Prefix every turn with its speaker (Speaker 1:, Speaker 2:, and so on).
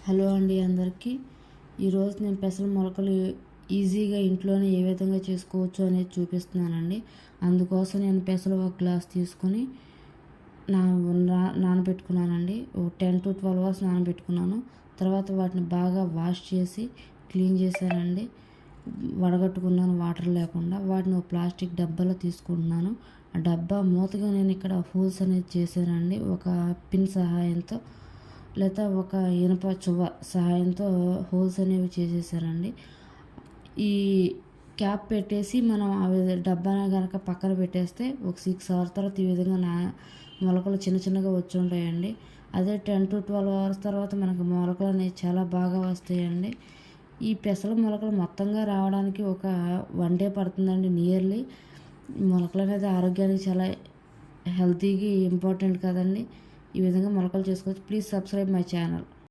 Speaker 1: Hello అండి అందరికీ. ఈరోజు నేను పెసల మొలకలు ఈజీగా ఇంట్లోనే ఏ విధంగా చేసుకోవచ్చు అనేది చూపిస్తున్నానండి. అందుకోసం నేను పెసలు ఒక గ్లాస్ తీసుకొని నానబెట్టుకున్నానండి. ఒక 10 to 12 అవర్స్ నానబెట్టుకున్నాను. తర్వాత వాటిని బాగా వాష్ చేసి క్లీన్ చేశానండి. వడగట్టుకున్నాను వాటర్ లేకుండా. వాటిని ఒక ప్లాస్టిక్ డబ్బాలో తీసుకుంటున్నాను. ఆ డబ్బా మూతగా నేను ఇక్కడ హోల్స్ అనేది చేశానండి ఒక పిన్ సహాయంతో, లేదా ఒక ఇనుప చువ్వ సహాయంతో హోల్స్ అనేవి చేసేసారండి. ఈ క్యాప్ పెట్టేసి మనం డబ్బాని కనుక పక్కన పెట్టేస్తే ఒక 6 అవర్స్ తర్వాత ఈ విధంగా మొలకలు చిన్న చిన్నగా వచ్చి ఉంటాయండి. అదే 10 to 12 అవర్స్ తర్వాత మనకు మొలకలు అనేవి చాలా బాగా వస్తాయండి. ఈ పెసల మొలకలు మొత్తంగా రావడానికి ఒక 1 day పడుతుందండి నియర్లీ. మొలకలు అనేది ఆరోగ్యానికి చాలా హెల్తీకి ఇంపార్టెంట్ కదండి. ఈ విధంగా మొలకలు చేసుకోవచ్చు. Please subscribe my channel.